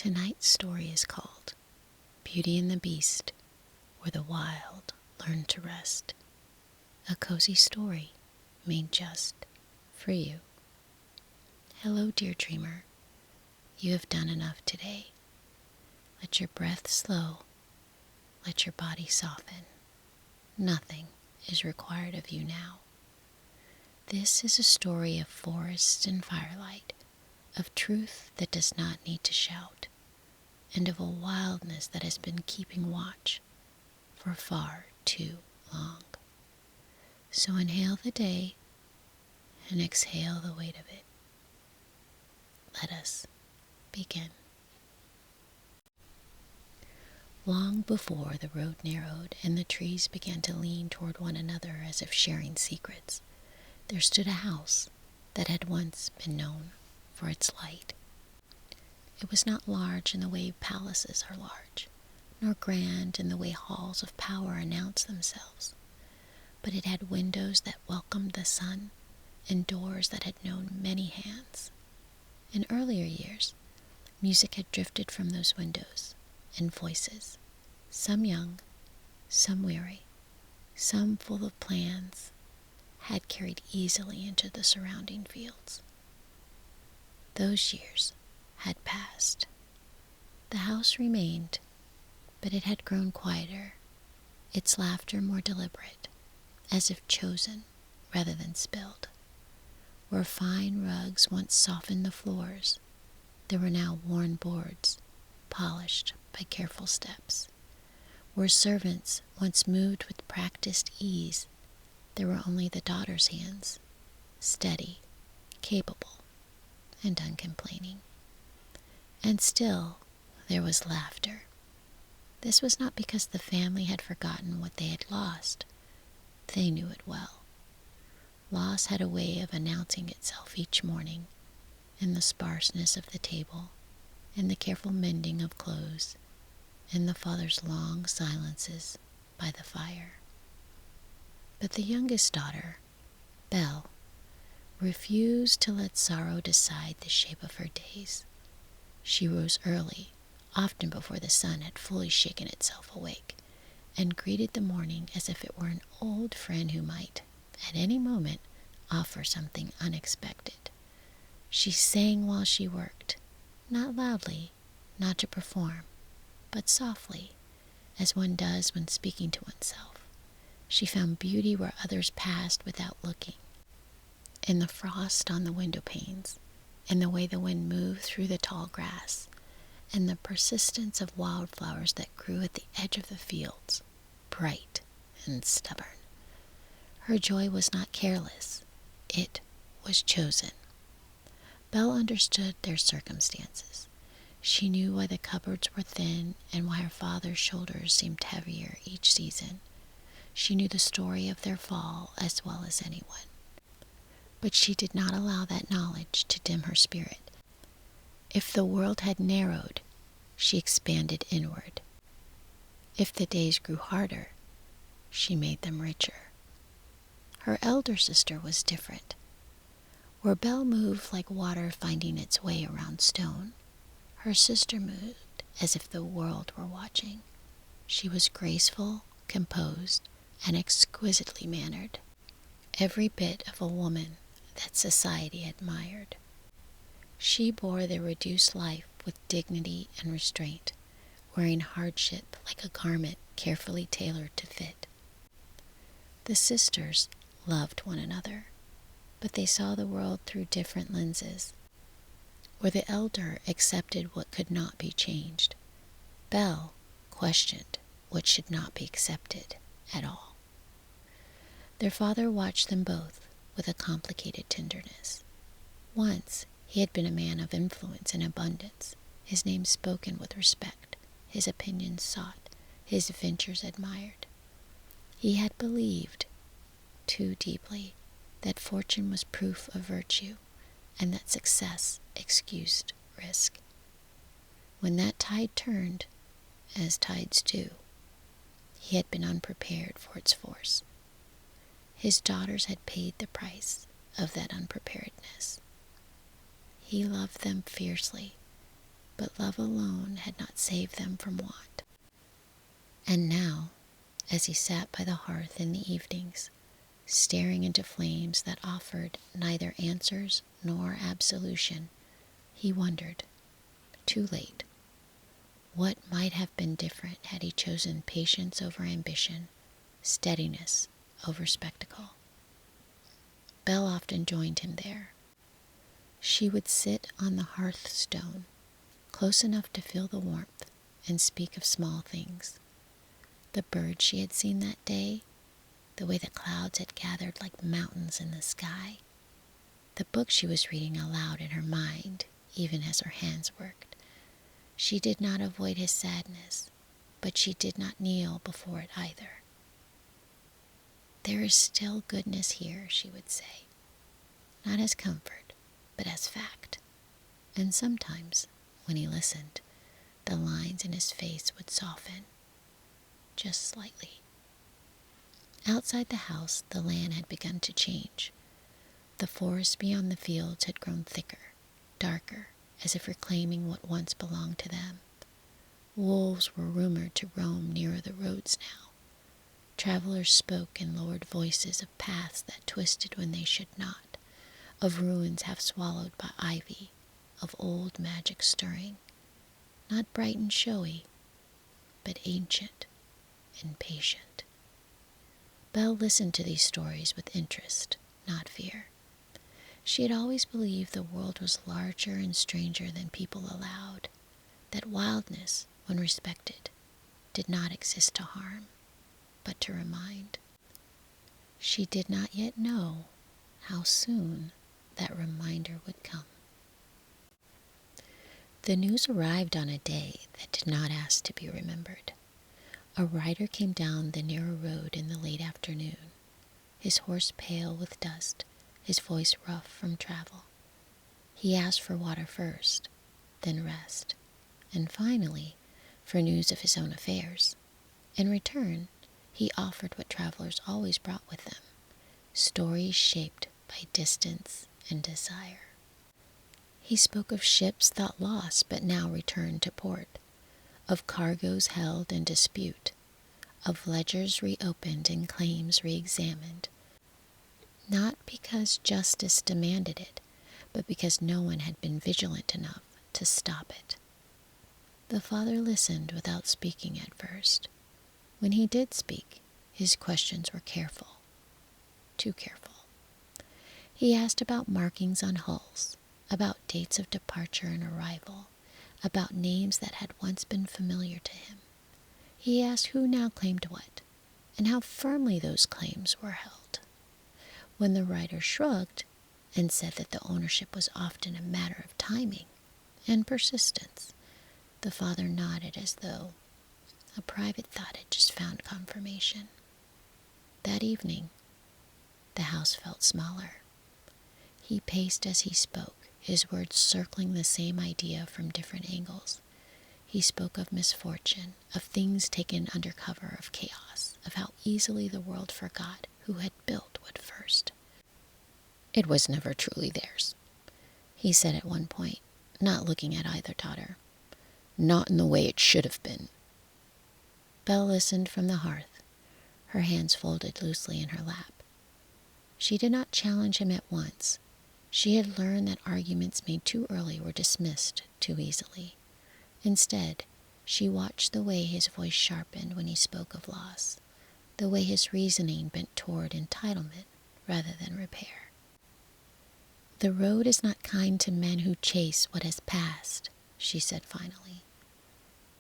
Tonight's story is called Beauty and the Beast, where the wild learn to rest. A cozy story made just for you. Hello, dear dreamer. You have done enough today. Let your breath slow. Let your body soften. Nothing is required of you now. This is a story of forest and firelight, of truth that does not need to shout, and of a wildness that has been keeping watch for far too long. So inhale the day and exhale the weight of it. Let us begin. Long before the road narrowed and the trees began to lean toward one another as if sharing secrets, there stood a house that had once been known for its light. It was not large in the way palaces are large, nor grand in the way halls of power announce themselves, but it had windows that welcomed the sun and doors that had known many hands. In earlier years, music had drifted from those windows, and voices, some young, some weary, some full of plans, had carried easily into the surrounding fields. Those years had passed. The house remained, but it had grown quieter, its laughter more deliberate, as if chosen rather than spilled. Where fine rugs once softened the floors, there were now worn boards, polished by careful steps. Where servants once moved with practiced ease, there were only the daughter's hands, steady, capable, and uncomplaining. And still there was laughter. This was not because the family had forgotten what they had lost. They knew it well. Loss had a way of announcing itself each morning in the sparseness of the table, in the careful mending of clothes, in the father's long silences by the fire. But the youngest daughter, Belle, refused to let sorrow decide the shape of her days. She rose early, often before the sun had fully shaken itself awake, and greeted the morning as if it were an old friend who might, at any moment, offer something unexpected. She sang while she worked, not loudly, not to perform, but softly, as one does when speaking to oneself. She found beauty where others passed without looking, in the frost on the window panes, in the way the wind moved through the tall grass, and the persistence of wildflowers that grew at the edge of the fields, bright and stubborn. Her joy was not careless. It was chosen. Belle understood their circumstances. She knew why the cupboards were thin and why her father's shoulders seemed heavier each season. She knew the story of their fall as well as anyone. But she did not allow that knowledge to dim her spirit. If the world had narrowed, she expanded inward. If the days grew harder, she made them richer. Her elder sister was different. Where Belle moved like water finding its way around stone, her sister moved as if the world were watching. She was graceful, composed, and exquisitely mannered, every bit of a woman that society admired. She bore the reduced life with dignity and restraint, wearing hardship like a garment carefully tailored to fit. The sisters loved one another, but they saw the world through different lenses. Where the elder accepted what could not be changed, Belle questioned what should not be accepted at all. Their father watched them both with a complicated tenderness. Once he had been a man of influence and abundance, his name spoken with respect, his opinions sought, his ventures admired. He had believed, too deeply, that fortune was proof of virtue, and that success excused risk. When that tide turned, as tides do, he had been unprepared for its force. His daughters had paid the price of that unpreparedness. He loved them fiercely, but love alone had not saved them from want. And now, as he sat by the hearth in the evenings, staring into flames that offered neither answers nor absolution, he wondered, too late, what might have been different had he chosen patience over ambition, steadiness over spectacle. Belle often joined him there. She would sit on the hearthstone, close enough to feel the warmth, and speak of small things. The birds she had seen that day, the way the clouds had gathered like mountains in the sky, the book she was reading aloud in her mind, even as her hands worked. She did not avoid his sadness, but she did not kneel before it either. There is still goodness here, she would say, not as comfort, but as fact. And sometimes, when he listened, the lines in his face would soften, just slightly. Outside the house, the land had begun to change. The forest beyond the fields had grown thicker, darker, as if reclaiming what once belonged to them. Wolves were rumored to roam nearer the roads now. Travelers spoke in lowered voices of paths that twisted when they should not, of ruins half swallowed by ivy, of old magic stirring, not bright and showy, but ancient and patient. Belle listened to these stories with interest, not fear. She had always believed the world was larger and stranger than people allowed, that wildness, when respected, did not exist to harm, but to remind. She did not yet know how soon that reminder would come. The news arrived on a day that did not ask to be remembered. A rider came down the narrow road in the late afternoon, his horse pale with dust, his voice rough from travel. He asked for water first, then rest, and finally for news of his own affairs. In return, he offered what travelers always brought with them, stories shaped by distance and desire. He spoke of ships thought lost but now returned to port, of cargoes held in dispute, of ledgers reopened and claims re-examined, not because justice demanded it, but because no one had been vigilant enough to stop it. The father listened without speaking at first. When he did speak, his questions were careful, too careful. He asked about markings on hulls, about dates of departure and arrival, about names that had once been familiar to him. He asked who now claimed what, and how firmly those claims were held. When the writer shrugged and said that the ownership was often a matter of timing and persistence, the father nodded as though a private thought had just found confirmation. That evening, the house felt smaller. He paced as he spoke, his words circling the same idea from different angles. He spoke of misfortune, of things taken under cover of chaos, of how easily the world forgot who had built what first. It was never truly theirs, he said at one point, not looking at either daughter. Not in the way it should have been. Belle listened from the hearth, her hands folded loosely in her lap. She did not challenge him at once. She had learned that arguments made too early were dismissed too easily. Instead, she watched the way his voice sharpened when he spoke of loss, the way his reasoning bent toward entitlement rather than repair. The road is not kind to men who chase what has passed, she said finally,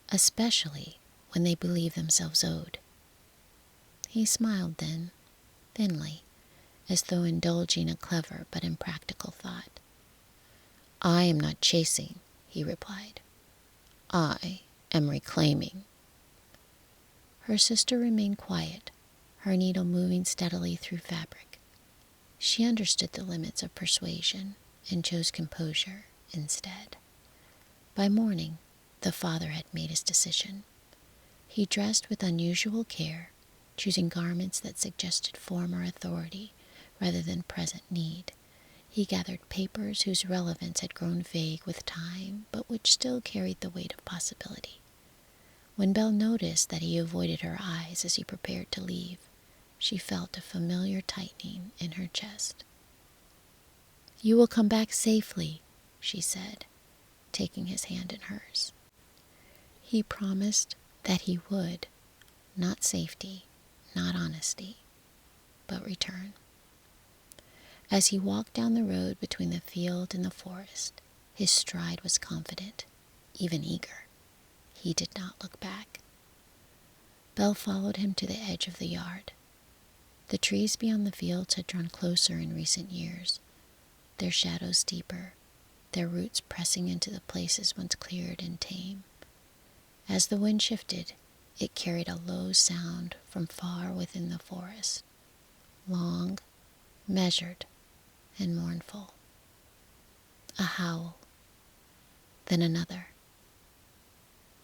especially when they believe themselves owed. He smiled then, thinly, as though indulging a clever but impractical thought. I am not chasing, he replied. I am reclaiming. Her sister remained quiet, her needle moving steadily through fabric. She understood the limits of persuasion and chose composure instead. By morning, the father had made his decision. He dressed with unusual care, choosing garments that suggested former authority rather than present need. He gathered papers whose relevance had grown vague with time, but which still carried the weight of possibility. When Belle noticed that he avoided her eyes as he prepared to leave, she felt a familiar tightening in her chest. "You will come back safely," she said, taking his hand in hers. He promised that he would, not safety, not honesty, but return. As he walked down the road between the field and the forest, his stride was confident, even eager. He did not look back. Belle followed him to the edge of the yard. The trees beyond the fields had drawn closer in recent years, their shadows deeper, their roots pressing into the places once cleared and tame. As the wind shifted, it carried a low sound from far within the forest, long, measured, and mournful. A howl, then another.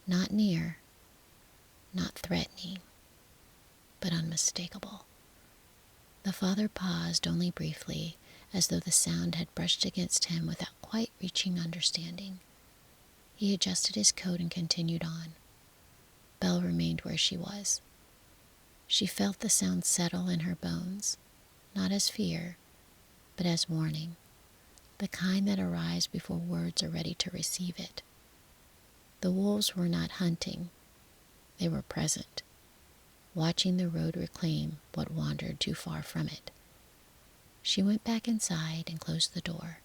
Not near, not threatening, but unmistakable. The father paused only briefly, as though the sound had brushed against him without quite reaching understanding. He adjusted his coat and continued on. Belle remained where she was. She felt the sound settle in her bones, not as fear, but as warning, the kind that arrives before words are ready to receive it. The wolves were not hunting. They were present, watching the road reclaim what wandered too far from it. She went back inside and closed the door.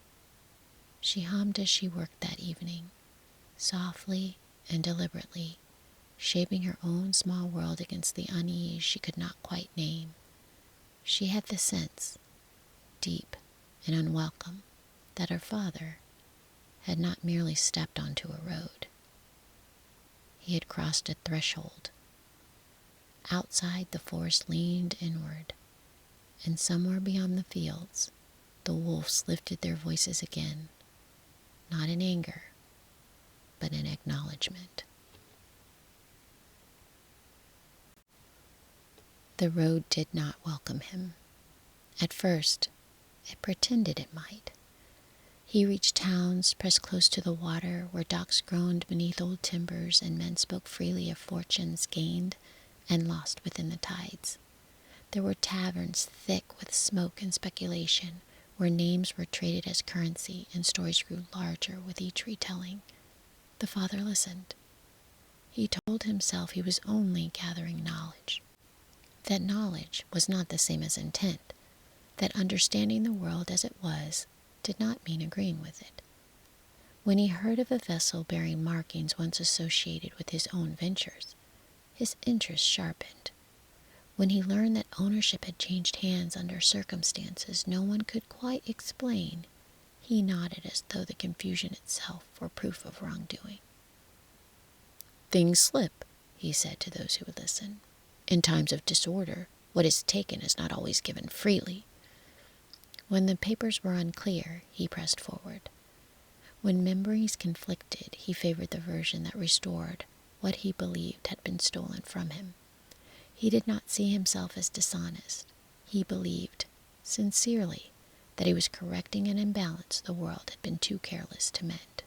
She hummed as she worked that evening, softly and deliberately, shaping her own small world against the unease she could not quite name. She had the sense, deep and unwelcome, that her father had not merely stepped onto a road. He had crossed a threshold. Outside, the forest leaned inward, and somewhere beyond the fields, the wolves lifted their voices again, not in anger, but in acknowledgement. The road did not welcome him. At first, it pretended it might. He reached towns pressed close to the water, where docks groaned beneath old timbers and men spoke freely of fortunes gained and lost within the tides. There were taverns thick with smoke and speculation, where names were traded as currency and stories grew larger with each retelling. The father listened. He told himself he was only gathering knowledge, that knowledge was not the same as intent, that understanding the world as it was did not mean agreeing with it. When he heard of a vessel bearing markings once associated with his own ventures, his interest sharpened. When he learned that ownership had changed hands under circumstances no one could quite explain, he nodded as though the confusion itself were proof of wrongdoing. "Things slip," he said to those who would listen. "In times of disorder, what is taken is not always given freely." When the papers were unclear, he pressed forward. When memories conflicted, he favored the version that restored what he believed had been stolen from him. He did not see himself as dishonest. He believed, sincerely, that he was correcting an imbalance the world had been too careless to mend.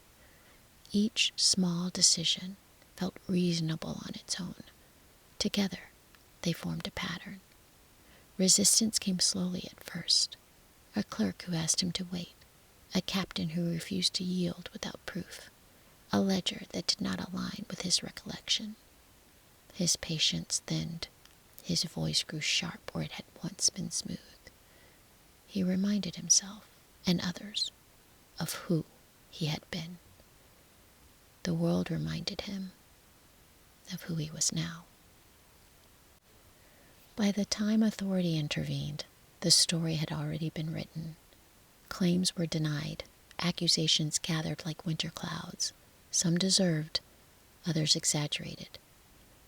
Each small decision felt reasonable on its own. Together, they formed a pattern. Resistance came slowly at first. A clerk who asked him to wait, a captain who refused to yield without proof, a ledger that did not align with his recollection. His patience thinned. His voice grew sharp where it had once been smooth. He reminded himself, and others, of who he had been. The world reminded him of who he was now. By the time authority intervened, the story had already been written. Claims were denied, accusations gathered like winter clouds. Some deserved, others exaggerated,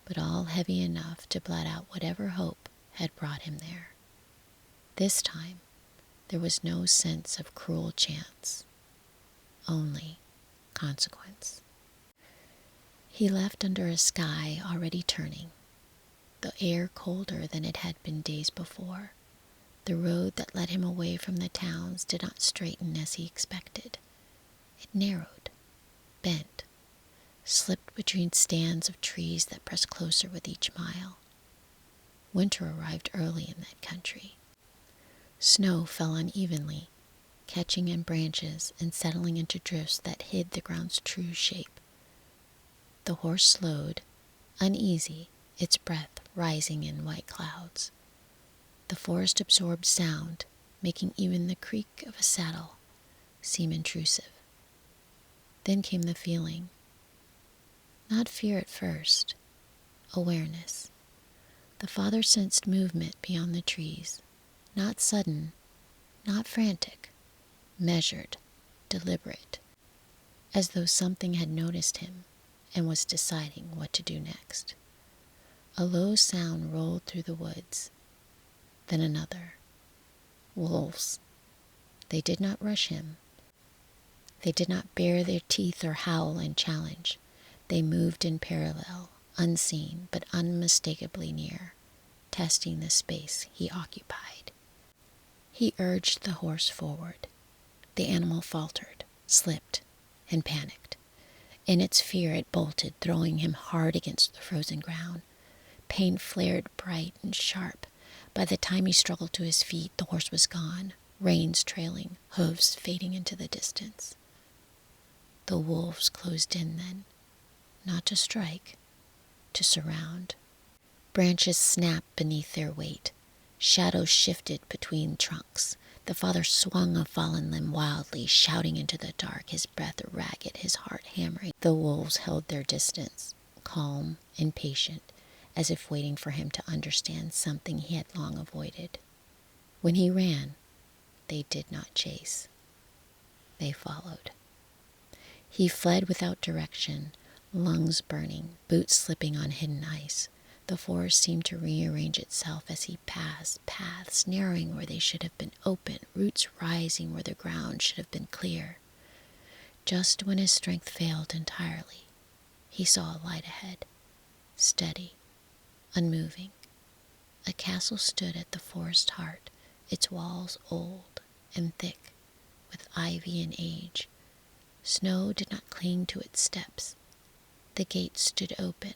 but all heavy enough to blot out whatever hope had brought him there. This time, there was no sense of cruel chance, only consequence. He left under a sky already turning, the air colder than it had been days before. The road that led him away from the towns did not straighten as he expected. It narrowed, bent, slipped between stands of trees that pressed closer with each mile. Winter arrived early in that country. Snow fell unevenly, catching in branches and settling into drifts that hid the ground's true shape. The horse slowed, uneasy, its breath rising in white clouds. The forest absorbed sound, making even the creak of a saddle seem intrusive. Then came the feeling. Not fear at first, awareness. The father sensed movement beyond the trees, not sudden, not frantic, measured, deliberate, as though something had noticed him and was deciding what to do next. A low sound rolled through the woods, then another. Wolves. They did not rush him. They did not bare their teeth or howl in challenge. They moved in parallel, unseen but unmistakably near, testing the space he occupied. He urged the horse forward. The animal faltered, slipped, and panicked. In its fear it bolted, throwing him hard against the frozen ground. Pain flared bright and sharp. By the time he struggled to his feet, the horse was gone, reins trailing, hooves fading into the distance. The wolves closed in then, not to strike, to surround. Branches snapped beneath their weight. Shadows shifted between trunks. The father swung a fallen limb wildly, shouting into the dark, his breath ragged, his heart hammering. The wolves held their distance, calm and patient, as if waiting for him to understand something he had long avoided. When he ran, they did not chase. They followed. He fled without direction, lungs burning, boots slipping on hidden ice. The forest seemed to rearrange itself as he passed, paths narrowing where they should have been open, roots rising where the ground should have been clear. Just when his strength failed entirely, he saw a light ahead, steady, unmoving. A castle stood at the forest heart, its walls old and thick with ivy and age. Snow did not cling to its steps. The gates stood open,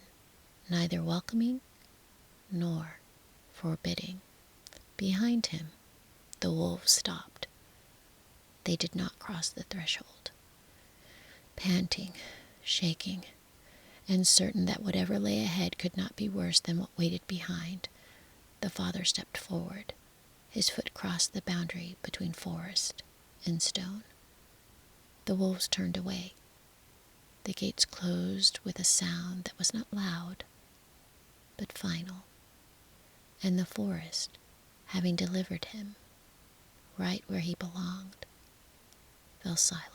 neither welcoming nor forbidding. Behind him, the wolves stopped. They did not cross the threshold. Panting, shaking, and certain that whatever lay ahead could not be worse than what waited behind, the father stepped forward. His foot crossed the boundary between forest and stone. The wolves turned away. The gates closed with a sound that was not loud, but final. And the forest, having delivered him, right where he belonged, fell silent.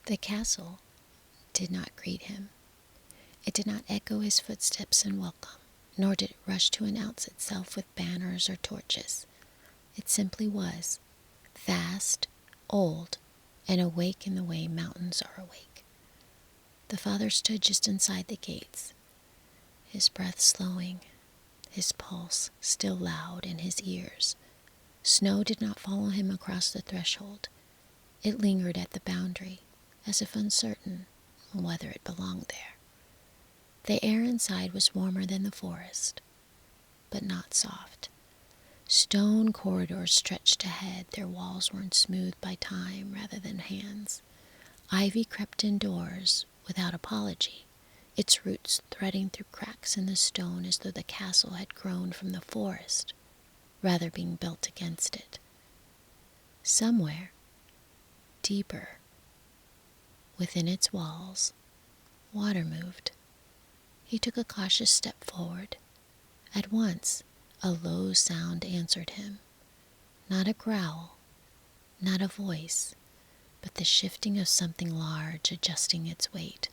The castle did not greet him. It did not echo his footsteps in welcome, nor did it rush to announce itself with banners or torches. It simply was, vast, old, and awake in the way mountains are awake. The father stood just inside the gates, his breath slowing, his pulse still loud in his ears. Snow did not follow him across the threshold. It lingered at the boundary, as if uncertain whether it belonged there. The air inside was warmer than the forest, but not soft. Stone corridors stretched ahead, their walls worn smooth by time rather than hands. Ivy crept indoors without apology, its roots threading through cracks in the stone as though the castle had grown from the forest, rather being built against it. Somewhere, deeper, within its walls, water moved. He took a cautious step forward. At once, a low sound answered him. Not a growl, not a voice, but the shifting of something large adjusting its weight.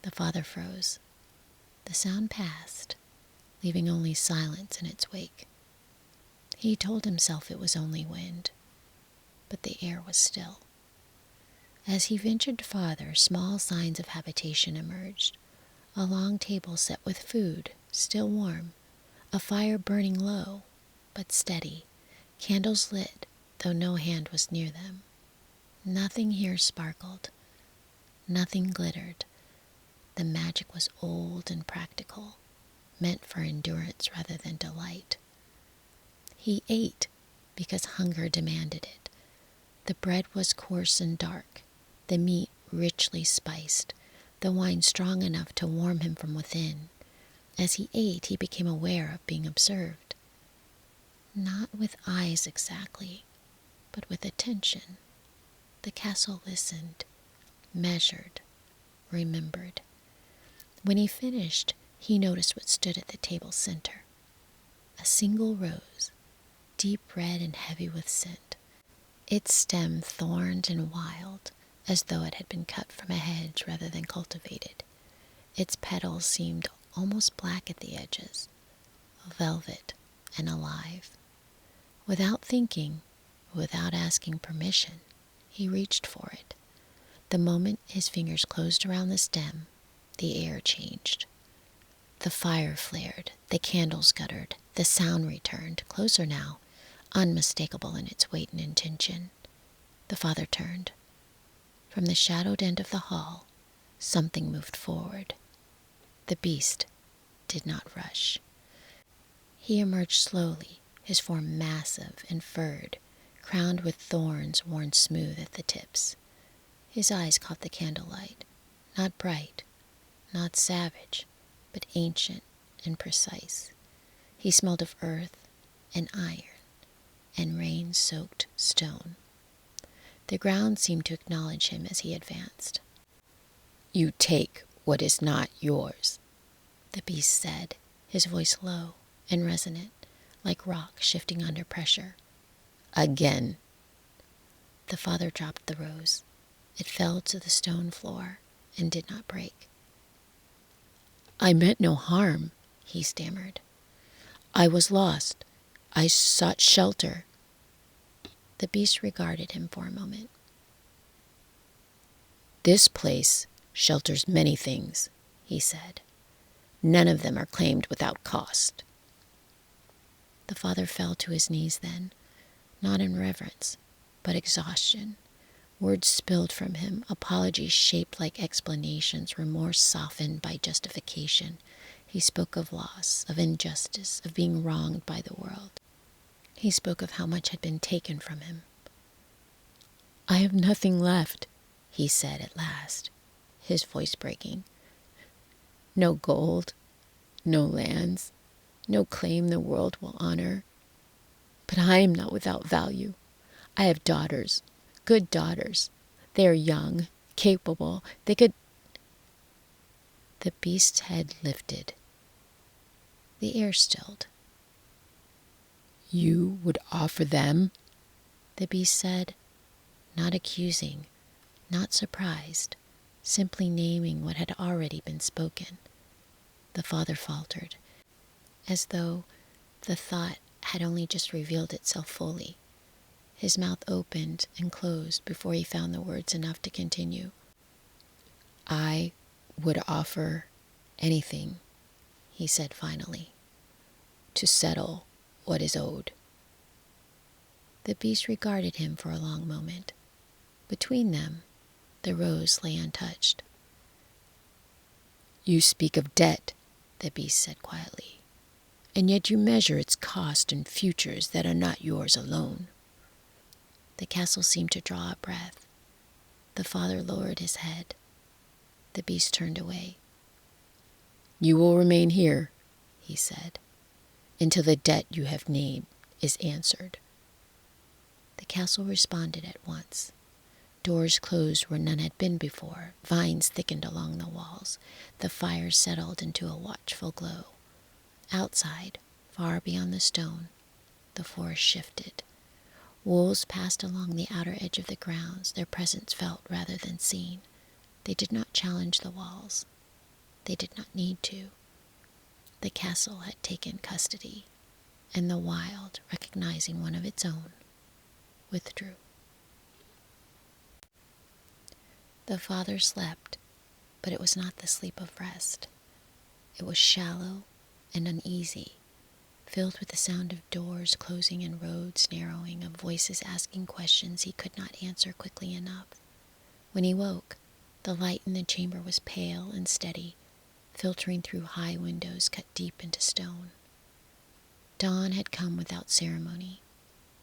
The father froze. The sound passed, leaving only silence in its wake. He told himself it was only wind, but the air was still. As he ventured farther, small signs of habitation emerged. A long table set with food, still warm, A fire burning low, but steady, candles lit, though no hand was near them. Nothing here sparkled, nothing glittered. The magic was old and practical, meant for endurance rather than delight. He ate because hunger demanded it. The bread was coarse and dark, the meat richly spiced, the wine strong enough to warm him from within. As he ate, he became aware of being observed. Not with eyes exactly, but with attention. The castle listened, measured, remembered. When he finished, he noticed what stood at the table's center. A single rose, deep red and heavy with scent. Its stem thorned and wild, as though it had been cut from a hedge rather than cultivated. Its petals seemed almost black at the edges, velvet and alive. Without thinking, without asking permission, he reached for it. The moment his fingers closed around the stem, the air changed. The fire flared, the candles guttered, the sound returned, closer now, unmistakable in its weight and intention. The father turned. From the shadowed end of the hall, something moved forward. The beast did not rush. He emerged slowly, his form massive and furred, crowned with thorns worn smooth at the tips. His eyes caught the candlelight, not bright, not savage, but ancient and precise. He smelled of earth and iron and rain-soaked stone. The ground seemed to acknowledge him as he advanced. "You take what is not yours," the beast said, his voice low and resonant, like rock shifting under pressure. "Again." The father dropped the rose. It fell to the stone floor and did not break. "I meant no harm," he stammered. "I was lost. I sought shelter." The beast regarded him for a moment. "This place shelters many things," he said. "None of them are claimed without cost." The father fell to his knees then, not in reverence, but exhaustion. Words spilled from him, apologies shaped like explanations, remorse softened by justification. He spoke of loss, of injustice, of being wronged by the world. He spoke of how much had been taken from him. "I have nothing left," he said at last, his voice breaking. "No gold, no lands, no claim the world will honor. But I am not without value. I have daughters, good daughters. They are young, capable. They could—" The beast's head lifted. The air stilled. "You would offer them?" the beast said, not accusing, not surprised, simply naming what had already been spoken. The father faltered, as though the thought had only just revealed itself fully. His mouth opened and closed before he found the words enough to continue. "I would offer anything," he said finally, "to settle what is owed." The beast regarded him for a long moment. Between them, the rose lay untouched. "You speak of debt," the beast said quietly, "and yet you measure its cost in futures that are not yours alone." The castle seemed to draw a breath. The father lowered his head. The beast turned away. "You will remain here," he said, "until the debt you have named is answered." The castle responded at once. Doors closed where none had been before. Vines thickened along the walls. The fire settled into a watchful glow. Outside, far beyond the stone, the forest shifted. Wolves passed along the outer edge of the grounds, their presence felt rather than seen. They did not challenge the walls. They did not need to. The castle had taken custody, and the wild, recognizing one of its own, withdrew. The father slept, but it was not the sleep of rest. It was shallow and uneasy, filled with the sound of doors closing and roads narrowing, of voices asking questions he could not answer quickly enough. When he woke, the light in the chamber was pale and steady, filtering through high windows cut deep into stone. Dawn had come without ceremony.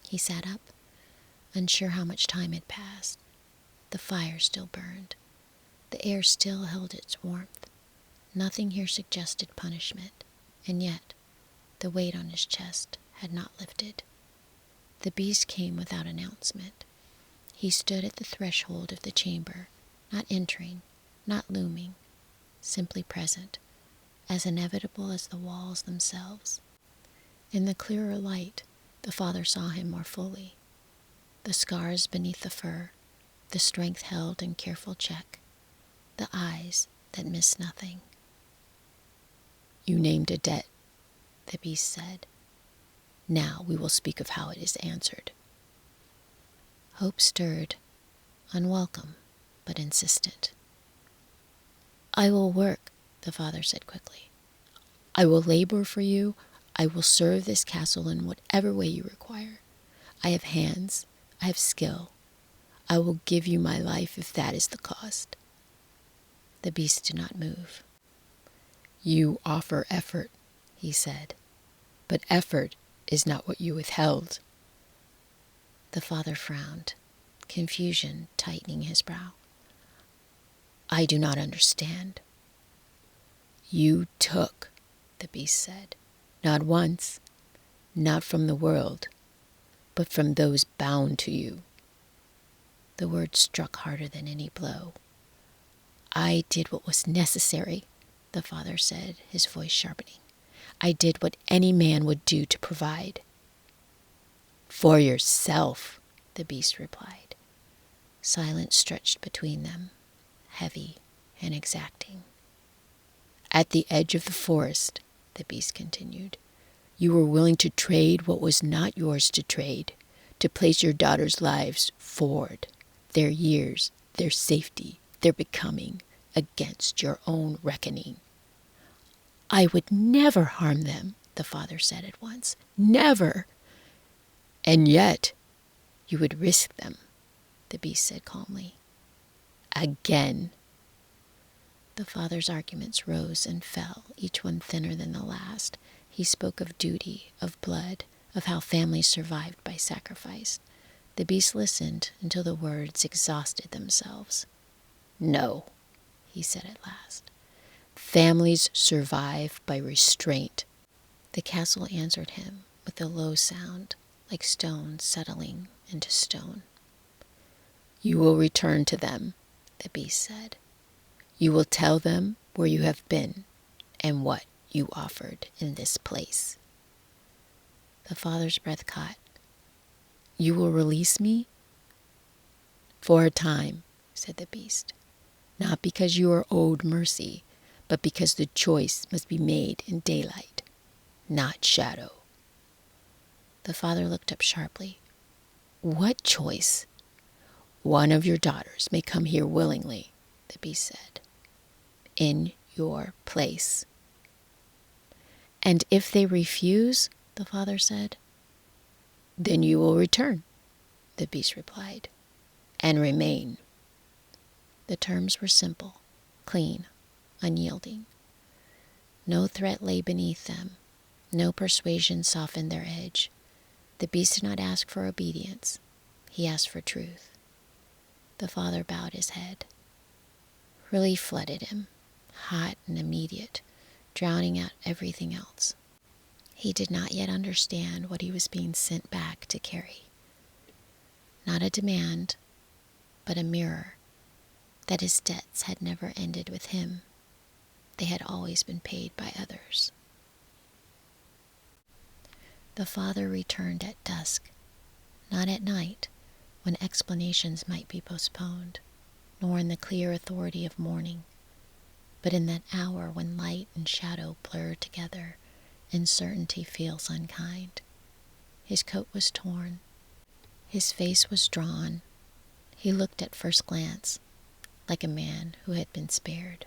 He sat up, unsure how much time had passed. The fire still burned. The air still held its warmth. Nothing here suggested punishment, and yet the weight on his chest had not lifted. The beast came without announcement. He stood at the threshold of the chamber, not entering, not looming, simply present, as inevitable as the walls themselves. In the clearer light, the father saw him more fully. The scars beneath the fur, the strength held in careful check, the eyes that missed nothing. "You named a debt," the beast said. "Now we will speak of how it is answered." Hope stirred, unwelcome but insistent. "I will work," the father said quickly. "I will labor for you. I will serve this castle in whatever way you require. I have hands. I have skill. I will give you my life if that is the cost." The beast did not move. "You offer effort," he said, "but effort is not what you withheld." The father frowned, confusion tightening his brow. "I do not understand." "You took," the beast said, "not once, not from the world, but from those bound to you." The word struck harder than any blow. "I did what was necessary," the father said, his voice sharpening. "I did what any man would do to provide." "For yourself," the beast replied. Silence stretched between them, heavy and exacting. "At the edge of the forest," the beast continued, "you were willing to trade what was not yours to trade, to place your daughters' lives forward, their years, their safety, their becoming, against your own reckoning." "I would never harm them," the father said at once. "Never." "And yet you would risk them," the beast said calmly. "Again." The father's arguments rose and fell, each one thinner than the last. He spoke of duty, of blood, of how families survived by sacrifice. The beast listened until the words exhausted themselves. "No," he said at last. "Families survive by restraint." The castle answered him with a low sound, like stone settling into stone. "You will return to them," the beast said. "You will tell them where you have been and what you offered in this place." The father's breath caught. "You will release me?" "For a time," said the beast. "Not because you are owed mercy, but because the choice must be made in daylight, not shadow." The father looked up sharply. "What choice?" "One of your daughters may come here willingly," the beast said, "in your place." "And if they refuse?" the father said. "Then you will return," the beast replied, "and remain." The terms were simple, clean, unyielding. No threat lay beneath them. No persuasion softened their edge. The beast did not ask for obedience. He asked for truth. The father bowed his head. Relief flooded him, hot and immediate, drowning out everything else. He did not yet understand what he was being sent back to carry. Not a demand, but a mirror, that his debts had never ended with him. They had always been paid by others. The father returned at dusk, not at night, when explanations might be postponed, nor in the clear authority of morning, but in that hour when light and shadow blur together and certainty feels unkind. His coat was torn. His face was drawn. He looked at first glance like a man who had been spared.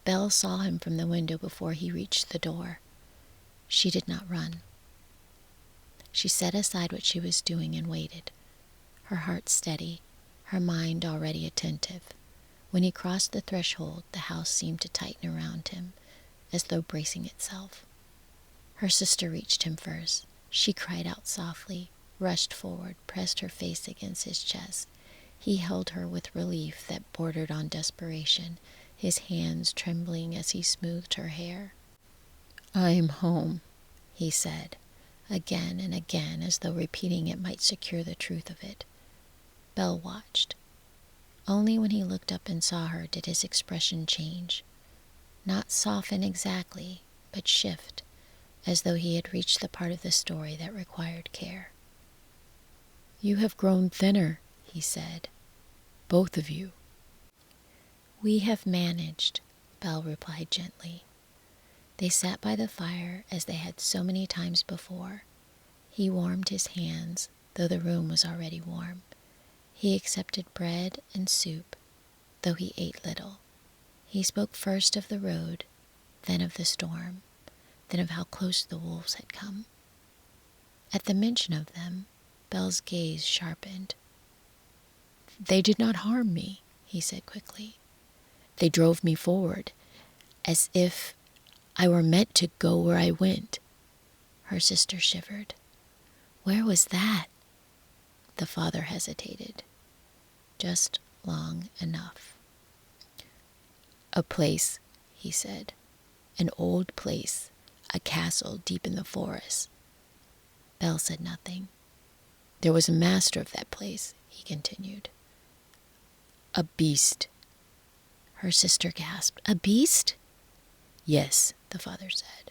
Belle saw him from the window before he reached the door. She did not run. She set aside what she was doing and waited, her heart steady, her mind already attentive. When he crossed the threshold, the house seemed to tighten around him, as though bracing itself. Her sister reached him first. She cried out softly, rushed forward, pressed her face against his chest. He held her with relief that bordered on desperation, his hands trembling as he smoothed her hair. "I am home," he said, again and again, as though repeating it might secure the truth of it. Belle watched. Only when he looked up and saw her did his expression change. Not soften exactly, but shift, as though he had reached the part of the story that required care. "You have grown thinner," he said. "Both of you." "We have managed," Belle replied gently. They sat by the fire as they had so many times before. He warmed his hands, though the room was already warm. He accepted bread and soup, though he ate little. He spoke first of the road, then of the storm, then of how close the wolves had come. At the mention of them, Belle's gaze sharpened. "They did not harm me," he said quickly. "They drove me forward, as if I were meant to go where I went." Her sister shivered. "Where was that?" The father hesitated. Just long enough. "A place," he said. "An old place. A castle deep in the forest." Belle said nothing. "There was a master of that place," he continued. "A beast." Her sister gasped. "A beast?" "Yes," the father said.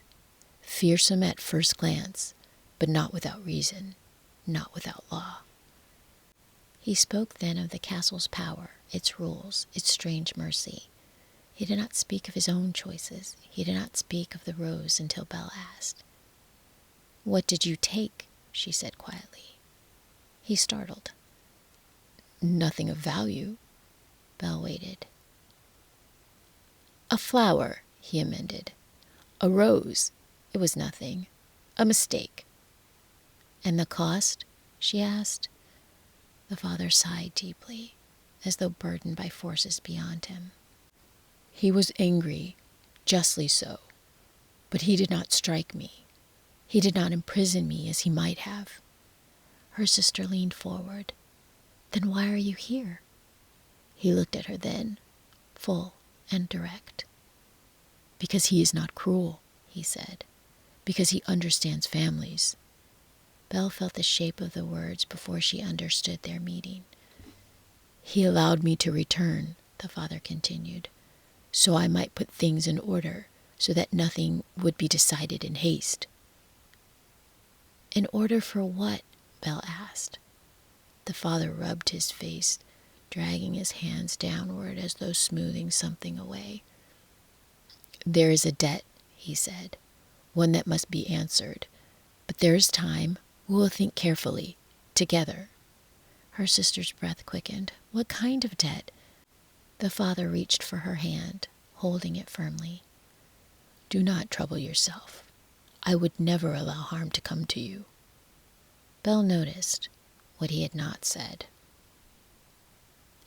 "Fearsome at first glance, but not without reason, not without law." He spoke then of the castle's power, its rules, its strange mercy. He did not speak of his own choices. He did not speak of the rose until Belle asked. "What did you take?" she said quietly. He startled. "Nothing of value." Belle waited. "A flower," he amended. "A rose. It was nothing. A mistake." "And the cost?" she asked. The father sighed deeply, as though burdened by forces beyond him. "He was angry, justly so, but he did not strike me. He did not imprison me as he might have." Her sister leaned forward. "Then why are you here?" He looked at her then, full and direct. "Because he is not cruel," he said. "Because he understands families." Belle felt the shape of the words before she understood their meaning. "He allowed me to return," the father continued, "so I might put things in order, so that nothing would be decided in haste." "In order for what?" Belle asked. The father rubbed his face, dragging his hands downward as though smoothing something away. "There is a debt," he said, "one that must be answered. But there is time. We will think carefully, together." Her sister's breath quickened. "What kind of debt?" The father reached for her hand, holding it firmly. "Do not trouble yourself. I would never allow harm to come to you." Belle noticed what he had not said.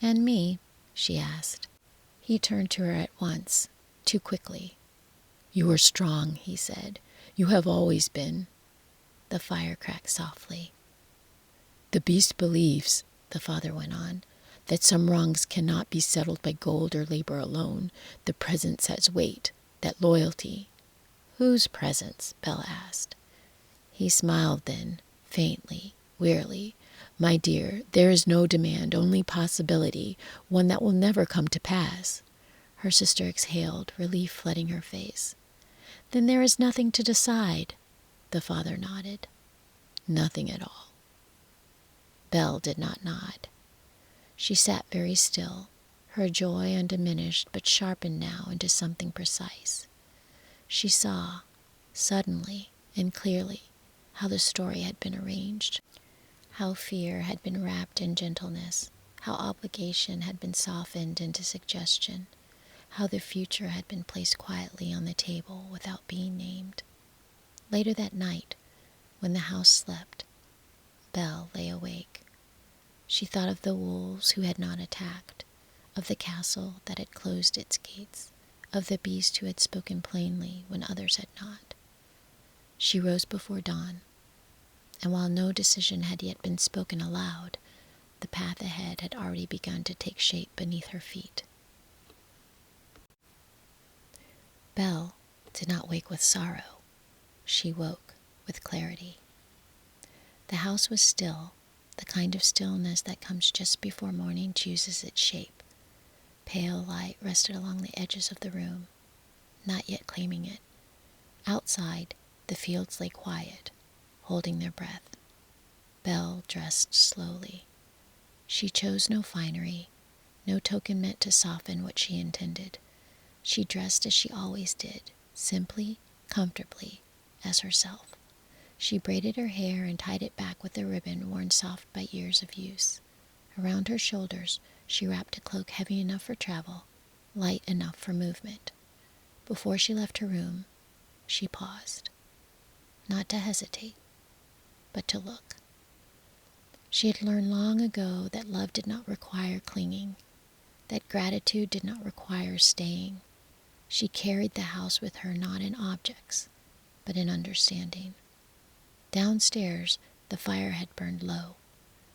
"And me?" she asked. He turned to her at once, too quickly. "You are strong," he said. "You have always been." The fire cracked softly. "The beast believes," the father went on, "that some wrongs cannot be settled by gold or labor alone. The presence has weight, that loyalty." "Whose presence?" Belle asked. He smiled then, faintly, wearily. "My dear, there is no demand, only possibility, one that will never come to pass." Her sister exhaled, relief flooding her face. "Then there is nothing to decide." The father nodded. "Nothing at all." Belle did not nod. She sat very still, her joy undiminished but sharpened now into something precise. She saw, suddenly and clearly, how the story had been arranged, how fear had been wrapped in gentleness, how obligation had been softened into suggestion, how the future had been placed quietly on the table without being named. Later that night, when the house slept, Belle lay awake. She thought of the wolves who had not attacked, of the castle that had closed its gates, of the beast who had spoken plainly when others had not. She rose before dawn, and while no decision had yet been spoken aloud, the path ahead had already begun to take shape beneath her feet. Belle did not wake with sorrow. She woke with clarity. The house was still, the kind of stillness that comes just before morning chooses its shape. Pale light rested along the edges of the room, not yet claiming it. Outside, the fields lay quiet, holding their breath. Belle dressed slowly. She chose no finery, no token meant to soften what she intended. She dressed as she always did, simply, comfortably, as herself. She braided her hair and tied it back with a ribbon worn soft by years of use. Around her shoulders, she wrapped a cloak heavy enough for travel, light enough for movement. Before she left her room, she paused, not to hesitate, but to look. She had learned long ago that love did not require clinging, that gratitude did not require staying. She carried the house with her not in objects, but in understanding. Downstairs, the fire had burned low.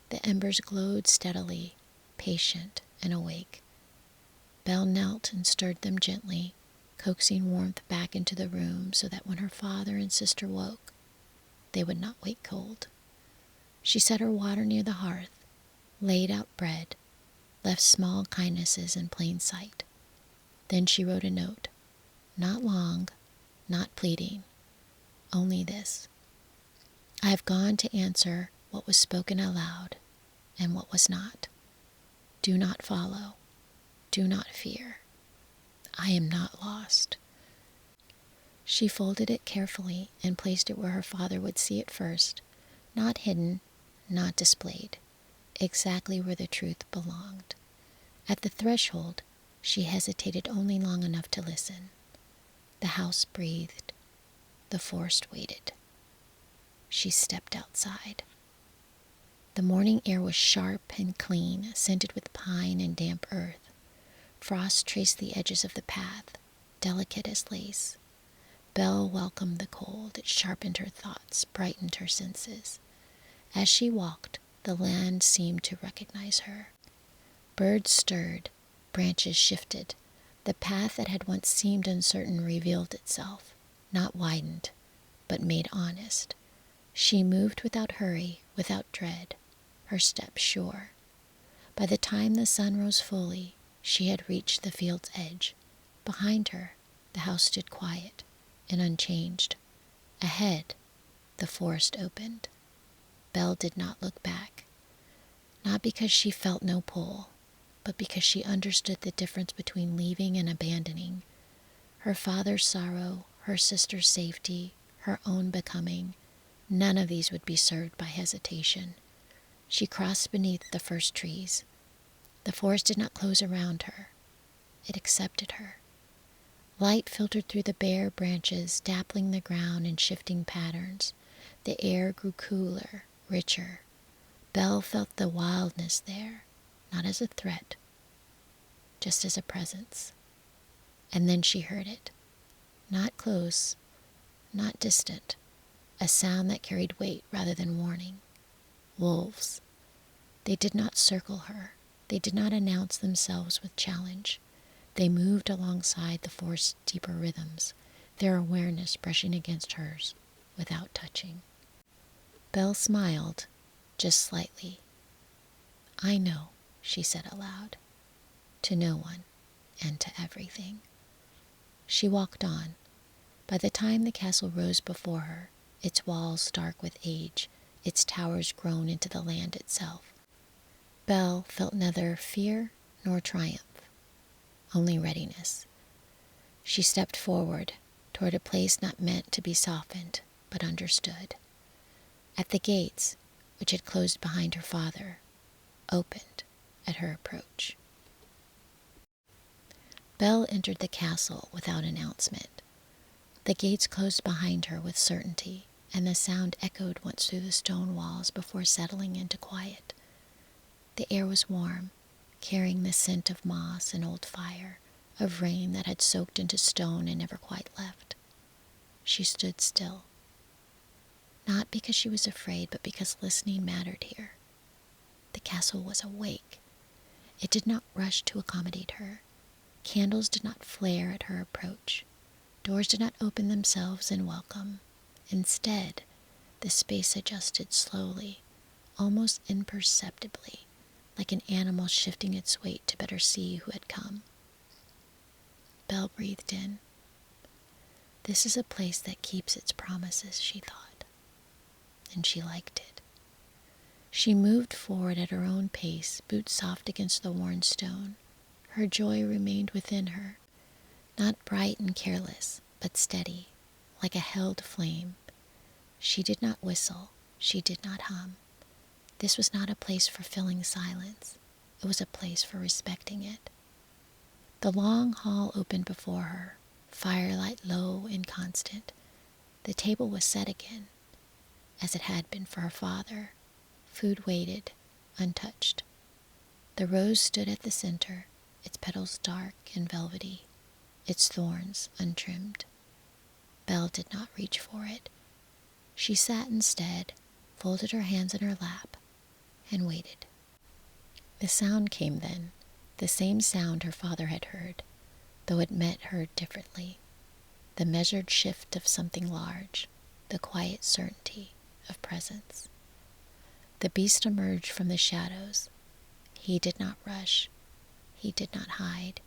The embers glowed steadily, patient and awake. Belle knelt and stirred them gently, coaxing warmth back into the room so that when her father and sister woke, they would not wake cold. She set her water near the hearth, laid out bread, left small kindnesses in plain sight. Then she wrote a note, not long, not pleading, only this: I have gone to answer what was spoken aloud and what was not. Do not follow. Do not fear. I am not lost. She folded it carefully and placed it where her father would see it first, not hidden, not displayed, exactly where the truth belonged. At the threshold, she hesitated only long enough to listen. The house breathed. The forest waited. She stepped outside. The morning air was sharp and clean, scented with pine and damp earth. Frost traced the edges of the path, delicate as lace. Belle welcomed the cold. It sharpened her thoughts, brightened her senses. As she walked, the land seemed to recognize her. Birds stirred, branches shifted. The path that had once seemed uncertain revealed itself, not widened, but made honest. She moved without hurry, without dread, her steps sure. By the time the sun rose fully, she had reached the field's edge. Behind her, the house stood quiet and unchanged. Ahead, the forest opened. Belle did not look back, not because she felt no pull, but because she understood the difference between leaving and abandoning. Her father's sorrow, her sister's safety, her own becoming, none of these would be served by hesitation. She crossed beneath the first trees. The forest did not close around her. It accepted her. Light filtered through the bare branches, dappling the ground in shifting patterns. The air grew cooler, richer. Belle felt the wildness there, not as a threat, just as a presence. And then she heard it. Not close, not distant. A sound that carried weight rather than warning. Wolves. They did not circle her. They did not announce themselves with challenge. They moved alongside the forest's deeper rhythms, their awareness brushing against hers without touching. Belle smiled, just slightly. I know, she said aloud, to no one and to everything. She walked on. By the time the castle rose before her, its walls dark with age, its towers grown into the land itself, Belle felt neither fear nor triumph, only readiness. She stepped forward, toward a place not meant to be softened, but understood. At the gates, which had closed behind her father, opened at her approach. Belle entered the castle without announcement. The gates closed behind her with certainty, and the sound echoed once through the stone walls before settling into quiet. The air was warm, carrying the scent of moss and old fire, of rain that had soaked into stone and never quite left. She stood still. Not because she was afraid, but because listening mattered here. The castle was awake. It did not rush to accommodate her. Candles did not flare at her approach. Doors did not open themselves in welcome. Instead, the space adjusted slowly, almost imperceptibly, like an animal shifting its weight to better see who had come. Belle breathed in. This is a place that keeps its promises, she thought, and she liked it. She moved forward at her own pace, boots soft against the worn stone. Her joy remained within her, not bright and careless, but steady, like a held flame. She did not whistle, she did not hum. This was not a place for filling silence. It was a place for respecting it. The long hall opened before her, firelight low and constant. The table was set again, as it had been for her father. Food waited, untouched. The rose stood at the center, its petals dark and velvety, its thorns untrimmed. Belle did not reach for it. She sat instead, folded her hands in her lap, and waited. The sound came then, the same sound her father had heard, though it met her differently. The measured shift of something large, the quiet certainty of presence. The beast emerged from the shadows. He did not rush. He did not hide.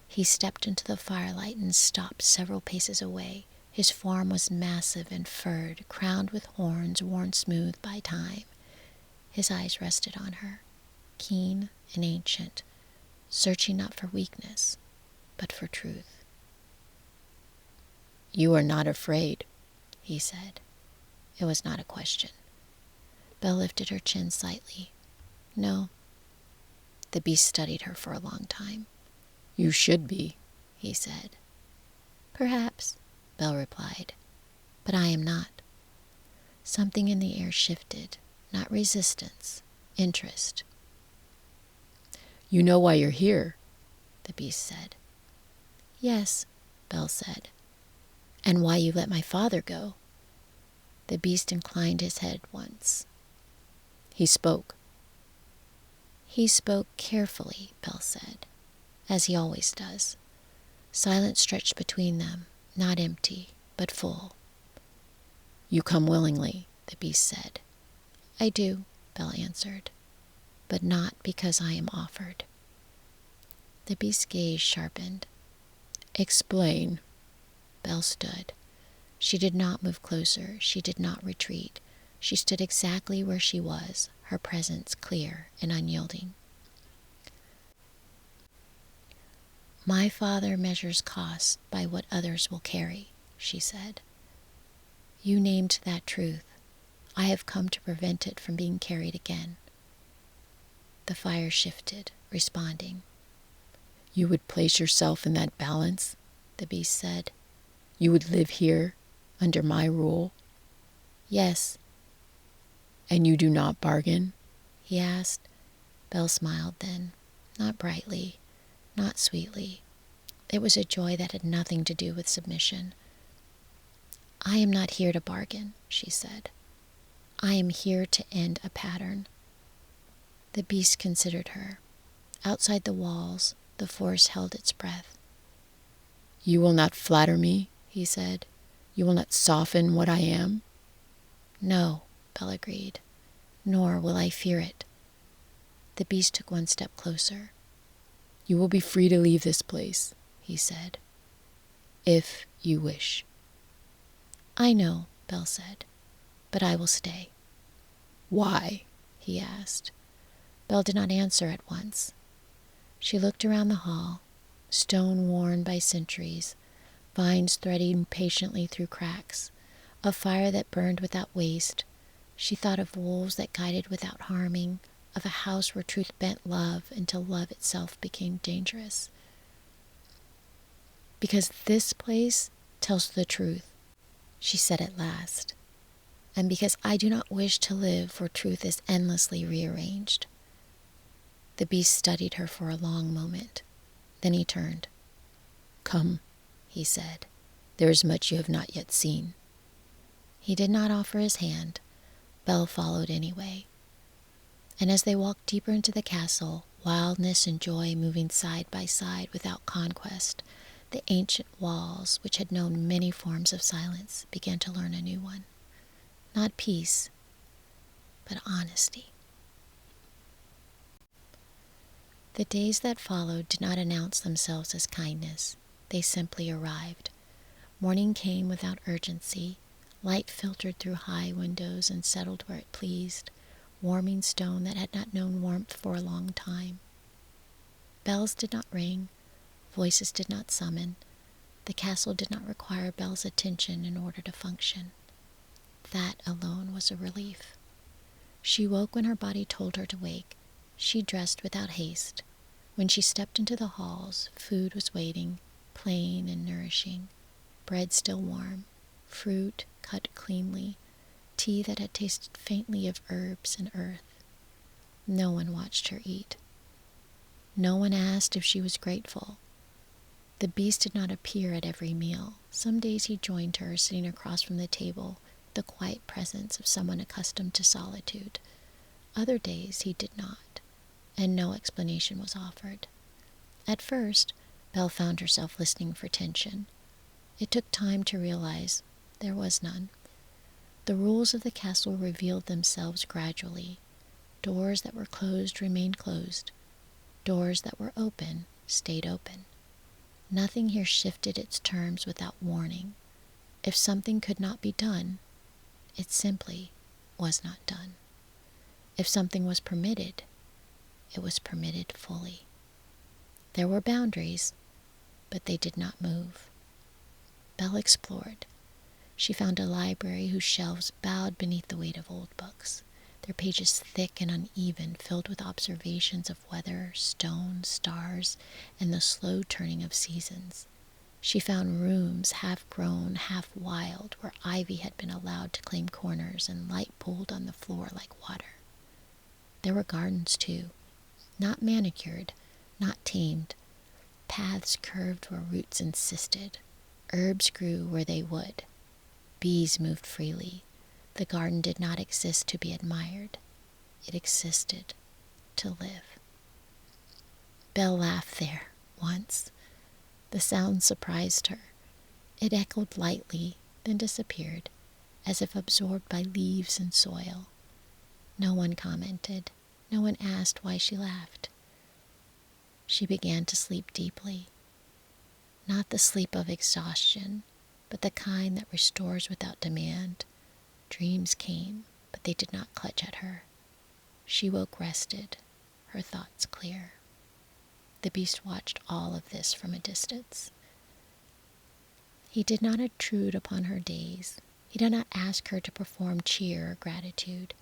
He stepped into the firelight and stopped several paces away. His form was massive and furred, crowned with horns worn smooth by time. His eyes rested on her, keen and ancient, searching not for weakness, but for truth. "You are not afraid," he said. It was not a question. Belle lifted her chin slightly. "No." The beast studied her for a long time. "You should be," he said. "Perhaps," Belle replied, "but I am not." Something in the air shifted, not resistance, interest. "You know why you're here," the beast said. "Yes," Belle said. "And why you let my father go." The beast inclined his head once. He spoke. "He spoke carefully," Belle said, "as he always does." Silence stretched between them, not empty, but full. "You come willingly," the beast said. "I do," Belle answered, "but not because I am offered." The beast's gaze sharpened. "Explain." Belle stood. She did not move closer. She did not retreat. She stood exactly where she was, her presence clear and unyielding. "My father measures costs by what others will carry," she said. "You named that truth. I have come to prevent it from being carried again." The fire shifted, responding. "You would place yourself in that balance," the beast said. "You would live here, under my rule." "Yes." "And you do not bargain?" he asked. Belle smiled then, not brightly, not sweetly. It was a joy that had nothing to do with submission. "I am not here to bargain," she said. "I am here to end a pattern." The beast considered her. Outside the walls, the forest held its breath. "You will not flatter me," he said. "You will not soften what I am?" "No," Belle agreed, "nor will I fear it." The beast took one step closer. "You will be free to leave this place," he said, "if you wish." "I know," Belle said, "but I will stay." "Why?" he asked. Belle did not answer at once. She looked around the hall, stone worn by centuries, vines threading patiently through cracks, a fire that burned without waste. She thought of wolves that guided without harming, of a house where truth bent love until love itself became dangerous. Because this place tells the truth," she said at last, "and because I do not wish to live where truth is endlessly rearranged." The beast studied her for a long moment. Then he turned. "Come," he said, "there is much you have not yet seen." He did not offer his hand. Belle followed anyway. And as they walked deeper into the castle, wildness and joy moving side by side without conquest, the ancient walls, which had known many forms of silence, began to learn a new one. Not peace, but honesty. The days that followed did not announce themselves as kindness. They simply arrived. Morning came without urgency. Light filtered through high windows and settled where it pleased, warming stone that had not known warmth for a long time. Bells did not ring. Voices did not summon. The castle did not require Belle's attention in order to function. That alone was a relief. She woke when her body told her to wake. She dressed without haste. When she stepped into the halls, food was waiting, plain and nourishing, bread still warm, fruit cut cleanly, tea that had tasted faintly of herbs and earth. No one watched her eat. No one asked if she was grateful. The beast did not appear at every meal. Some days he joined her, sitting across from the table, the quiet presence of someone accustomed to solitude. Other days he did not, and no explanation was offered. At first, Belle found herself listening for tension. It took time to realize there was none. The rules of the castle revealed themselves gradually. Doors that were closed remained closed. Doors that were open stayed open. Nothing here shifted its terms without warning. If something could not be done, it simply was not done. If something was permitted, it was permitted fully. There were boundaries, but they did not move. Belle explored. She found a library whose shelves bowed beneath the weight of old books, their pages thick and uneven, filled with observations of weather, stone, stars, and the slow turning of seasons. She found rooms half grown, half wild, where ivy had been allowed to claim corners and light pooled on the floor like water. There were gardens, too, not manicured, not tamed. Paths curved where roots insisted. Herbs grew where they would. Bees moved freely. The garden did not exist to be admired. It existed to live. Belle laughed there once. The sound surprised her. It echoed lightly, then disappeared, as if absorbed by leaves and soil. No one commented. No one asked why she laughed. She began to sleep deeply. Not the sleep of exhaustion, but the kind that restores without demand. Dreams came, but they did not clutch at her. She woke rested, her thoughts clear. The beast watched all of this from a distance. He did not intrude upon her days. He did not ask her to perform cheer or gratitude.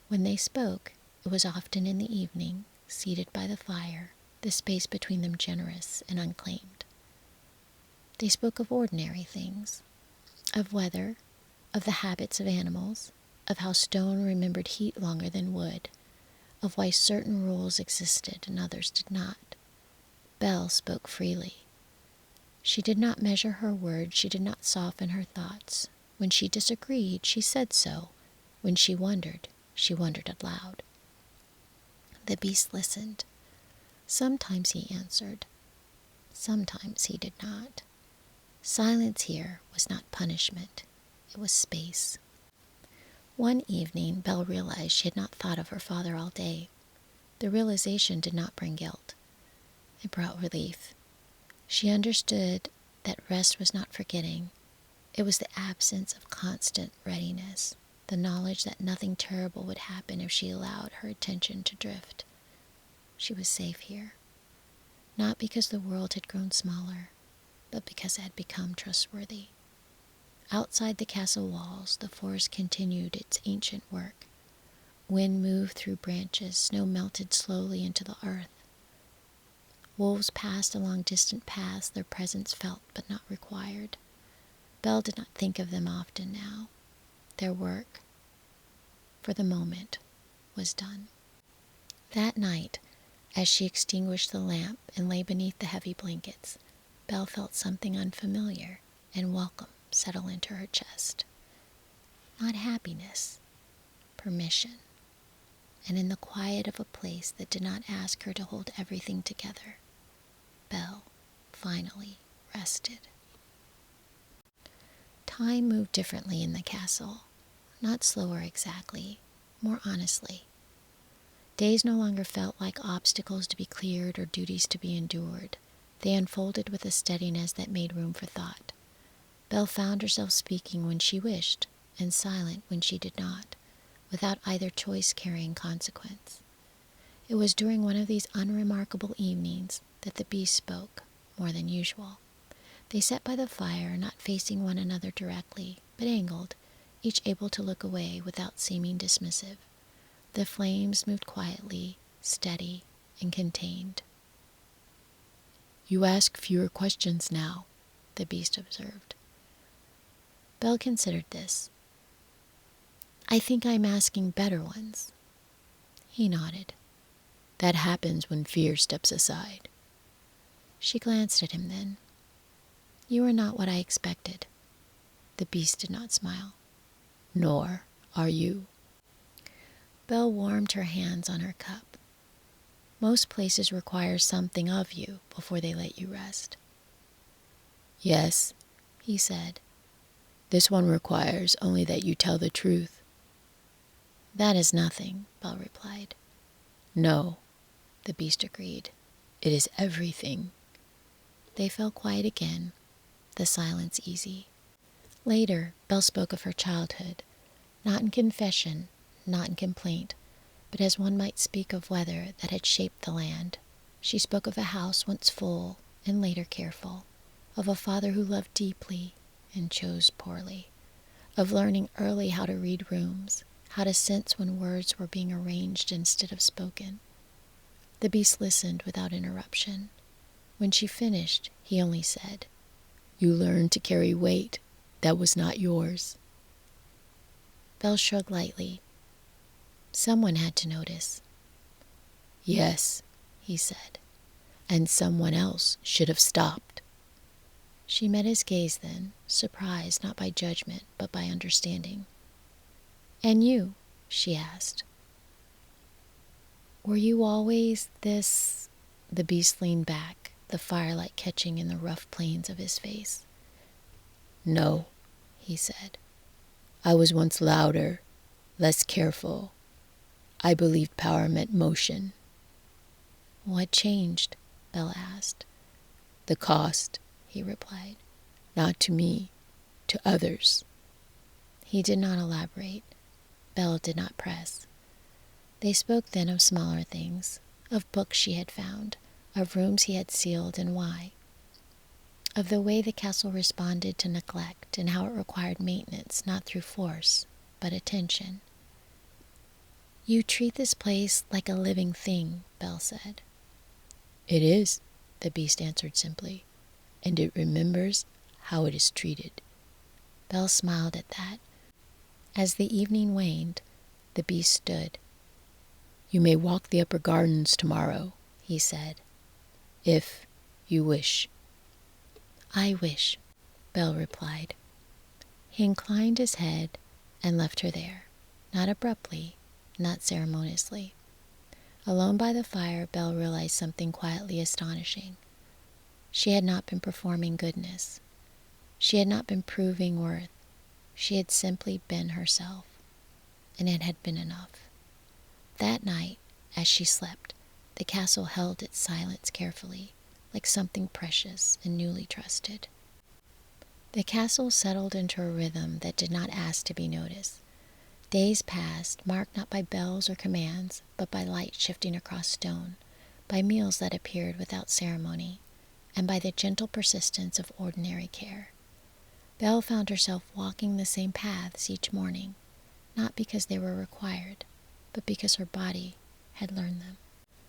When they spoke, it was often in the evening, seated by the fire, the space between them generous and unclaimed. They spoke of ordinary things, of weather, of the habits of animals, of how stone remembered heat longer than wood, of why certain rules existed and others did not. Belle spoke freely. She did not measure her words, she did not soften her thoughts. When she disagreed, she said so. When she wondered aloud. The beast listened. Sometimes he answered. Sometimes he did not. Silence here was not punishment. It was space. One evening, Belle realized she had not thought of her father all day. The realization did not bring guilt. It brought relief. She understood that rest was not forgetting. It was the absence of constant readiness, the knowledge that nothing terrible would happen if she allowed her attention to drift. She was safe here, not because the world had grown smaller, but because it had become trustworthy. Outside the castle walls, the forest continued its ancient work. Wind moved through branches, snow melted slowly into the earth. Wolves passed along distant paths, their presence felt but not required. Belle did not think of them often now. Their work, for the moment, was done. That night, as she extinguished the lamp and lay beneath the heavy blankets, Belle felt something unfamiliar and welcome settle into her chest. Not happiness, permission, and in the quiet of a place that did not ask her to hold everything together, Belle finally rested. Time moved differently in the castle, not slower exactly, more honestly. Days no longer felt like obstacles to be cleared or duties to be endured. They unfolded with a steadiness that made room for thought. Belle found herself speaking when she wished, and silent when she did not, without either choice carrying consequence. It was during one of these unremarkable evenings that the beast spoke, more than usual. They sat by the fire, not facing one another directly, but angled, each able to look away without seeming dismissive. The flames moved quietly, steady, and contained. "You ask fewer questions now," the beast observed. Belle considered this. "I think I'm asking better ones." He nodded. "That happens when fear steps aside." She glanced at him then. "You are not what I expected." The beast did not smile. "Nor are you." Belle warmed her hands on her cup. "Most places require something of you before they let you rest." "Yes," he said. "This one requires only that you tell the truth." "That is nothing," Belle replied. "No," the beast agreed. "It is everything." They fell quiet again, the silence easy. Later, Belle spoke of her childhood, not in confession, not in complaint, but as one might speak of weather that had shaped the land. She spoke of a house once full and later careful, of a father who loved deeply and chose poorly, of learning early how to read rooms, how to sense when words were being arranged instead of spoken. The beast listened without interruption. When she finished, he only said, "You learned to carry weight that was not yours." Belle shrugged lightly. "Someone had to notice." "Yes," he said, "and someone else should have stopped." She met his gaze then, surprised not by judgment but by understanding. "And you?" she asked. "Were you always this?" The beast leaned back, the firelight catching in the rough planes of his face. "No," he said. "I was once louder, less careful. I believed power meant motion." "What changed?" Belle asked. "The cost," he replied. "Not to me, to others." He did not elaborate. Belle did not press. They spoke then of smaller things, of books she had found, of rooms he had sealed and why, of the way the castle responded to neglect and how it required maintenance not through force, but attention. "You treat this place like a living thing," Belle said. "It is," the beast answered simply, "and it remembers how it is treated." Belle smiled at that. As the evening waned, the beast stood. "You may walk the upper gardens tomorrow," he said, "if you wish." "I wish," Belle replied. He inclined his head and left her there, not abruptly, not ceremoniously. Alone by the fire, Belle realized something quietly astonishing. She had not been performing goodness. She had not been proving worth. She had simply been herself, and it had been enough. That night, as she slept, the castle held its silence carefully, like something precious and newly trusted. The castle settled into a rhythm that did not ask to be noticed. Days passed, marked not by bells or commands, but by light shifting across stone, by meals that appeared without ceremony, and by the gentle persistence of ordinary care. Belle found herself walking the same paths each morning, not because they were required, but because her body had learned them.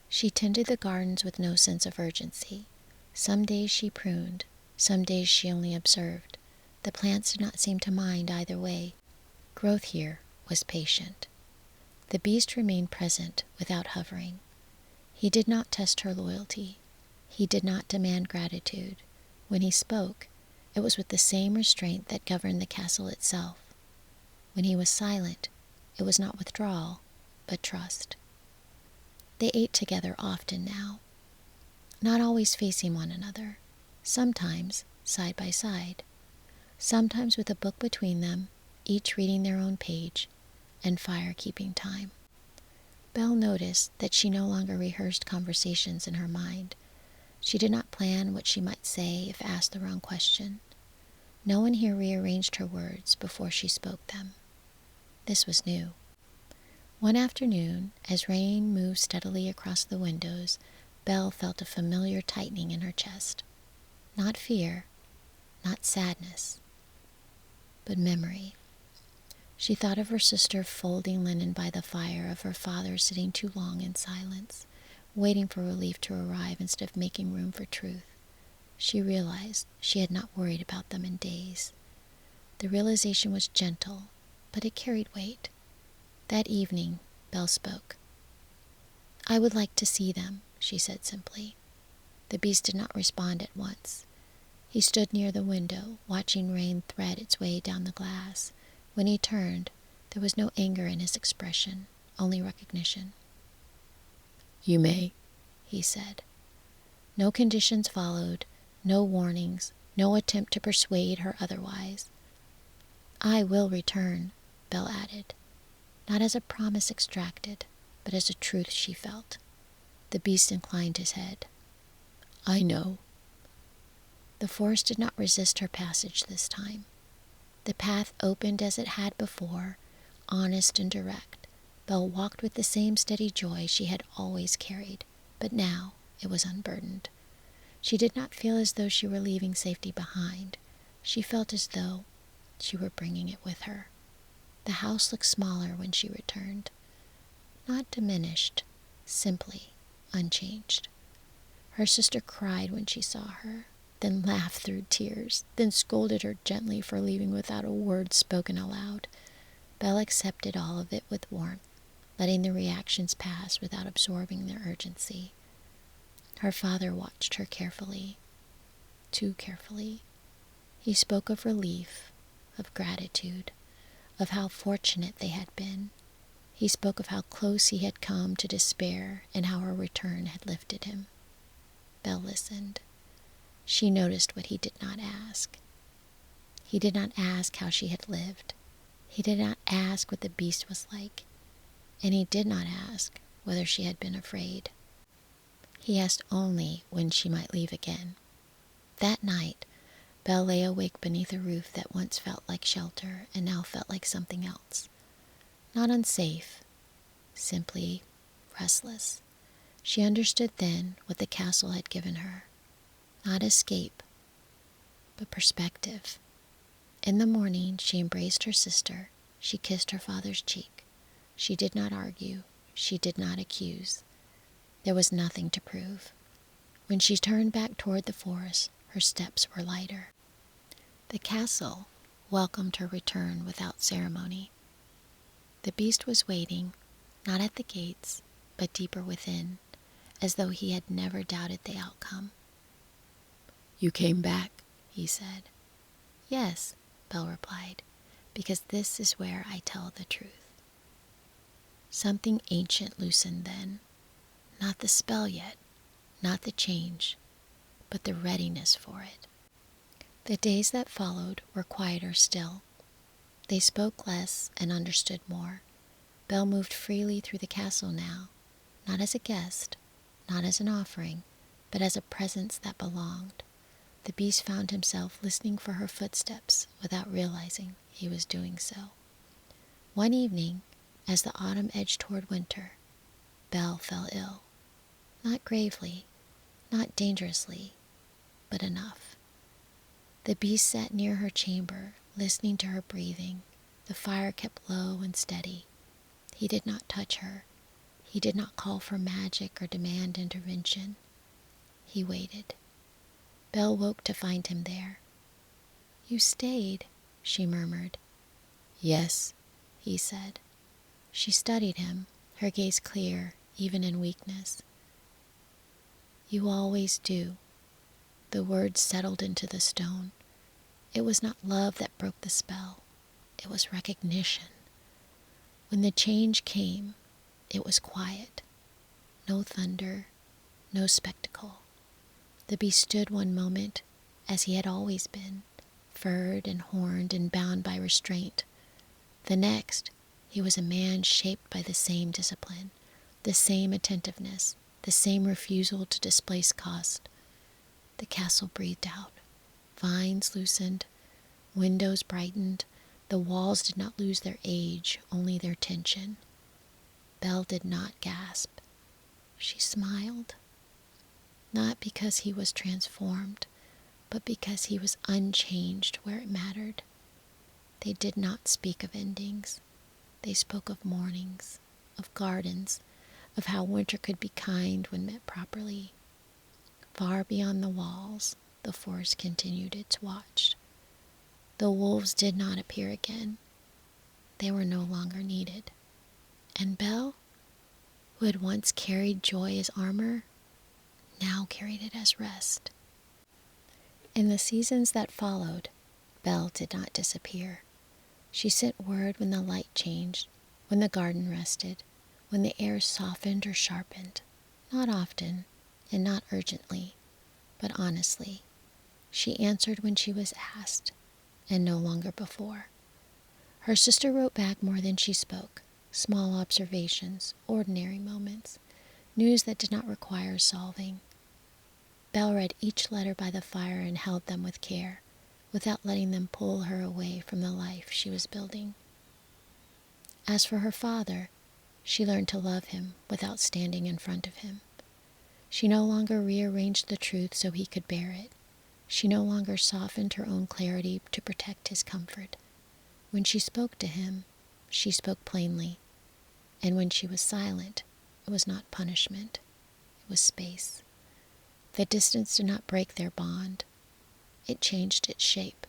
She tended the gardens with no sense of urgency. Some days she pruned, some days she only observed, The plants did not seem to mind either way. Growth here was patient. The beast remained present without hovering. He did not test her loyalty. He did not demand gratitude. When he spoke, it was with the same restraint that governed the castle itself. When he was silent, it was not withdrawal, but trust. They ate together often now, not always facing one another, sometimes side by side, sometimes with a book between them, each reading their own page, and fire keeping time. Belle noticed that she no longer rehearsed conversations in her mind. She did not plan what she might say if asked the wrong question. No one here rearranged her words before she spoke them. This was new. One afternoon, as rain moved steadily across the windows, Belle felt a familiar tightening in her chest. Not fear, not sadness, but memory. She thought of her sister folding linen by the fire, of her father sitting too long in silence, waiting for relief to arrive instead of making room for truth. She realized she had not worried about them in days. The realization was gentle, but it carried weight. That evening, Belle spoke. "I would like to see them," she said simply. The beast did not respond at once. He stood near the window, watching rain thread its way down the glass. When he turned, there was no anger in his expression, only recognition. "You may," he said. No conditions followed, no warnings, no attempt to persuade her otherwise. "I will return," Belle added, not as a promise extracted, but as a truth she felt. The beast inclined his head. "I know." The forest did not resist her passage this time. The path opened as it had before, honest and direct. Belle walked with the same steady joy she had always carried, but now it was unburdened. She did not feel as though she were leaving safety behind. She felt as though she were bringing it with her. The house looked smaller when she returned. Not diminished, simply unchanged. Her sister cried when she saw her, then laughed through tears, then scolded her gently for leaving without a word spoken aloud. Belle accepted all of it with warmth, letting the reactions pass without absorbing their urgency. Her father watched her carefully, too carefully. He spoke of relief, of gratitude, of how fortunate they had been. He spoke of how close he had come to despair and how her return had lifted him. Belle listened. She noticed what he did not ask. He did not ask how she had lived. He did not ask what the beast was like. And he did not ask whether she had been afraid. He asked only when she might leave again. That night, Belle lay awake beneath a roof that once felt like shelter and now felt like something else. Not unsafe, simply restless. She understood then what the castle had given her. Not escape, but perspective. In the morning, she embraced her sister. She kissed her father's cheek. She did not argue. She did not accuse. There was nothing to prove. When she turned back toward the forest, her steps were lighter. The castle welcomed her return without ceremony. The beast was waiting, not at the gates, but deeper within, as though he had never doubted the outcome. "You came back," he said. "Yes," Belle replied, "because this is where I tell the truth." Something ancient loosened then. Not the spell yet, not the change, but the readiness for it. The days that followed were quieter still. They spoke less and understood more. Belle moved freely through the castle now, not as a guest, not as an offering, but as a presence that belonged. The beast found himself listening for her footsteps without realizing he was doing so. One evening, as the autumn edged toward winter, Belle fell ill. Not gravely, not dangerously, but enough. The beast sat near her chamber, listening to her breathing. The fire kept low and steady. He did not touch her. He did not call for magic or demand intervention. He waited. Belle woke to find him there. You stayed, she murmured. Yes, he said. She studied him, her gaze clear, even in weakness. You always do. The words settled into the stone. It was not love that broke the spell. It was recognition. When the change came, it was quiet. No thunder, no spectacle. The beast stood one moment as he had always been, furred and horned and bound by restraint. The next, he was a man shaped by the same discipline, the same attentiveness, the same refusal to displace cost. The castle breathed out. Vines loosened, windows brightened. The walls did not lose their age, only their tension. Belle did not gasp. She smiled. Not because he was transformed, but because he was unchanged where it mattered. They did not speak of endings. They spoke of mornings, of gardens, of how winter could be kind when met properly. Far beyond the walls, the forest continued its watch. The wolves did not appear again. They were no longer needed. And Belle, who had once carried joy as armor, now carried it as rest. In the seasons that followed, Belle did not disappear. She sent word when the light changed, when the garden rested, when the air softened or sharpened. Not often, and not urgently, but honestly. She answered when she was asked, and no longer before. Her sister wrote back more than she spoke, small observations, ordinary moments, news that did not require solving. Belle read each letter by the fire and held them with care, without letting them pull her away from the life she was building. As for her father, she learned to love him without standing in front of him. She no longer rearranged the truth so he could bear it. She no longer softened her own clarity to protect his comfort. When she spoke to him, she spoke plainly. And when she was silent, it was not punishment. It was space. The distance did not break their bond. It changed its shape.